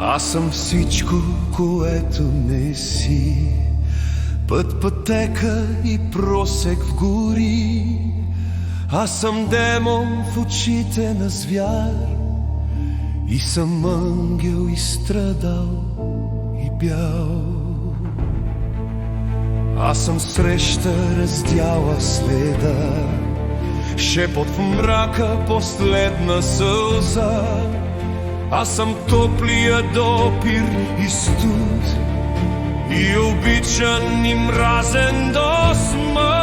Аз съм всичко, което не си. Път, пътека и просек в гори. Аз съм демон в очите на звяр и съм ангел изстрадал и бял. Аз съм среща раздяла следа, шепот в мрака, последна сълза. Аз съм топлия допир и студ, и обичан и мразен до смърт.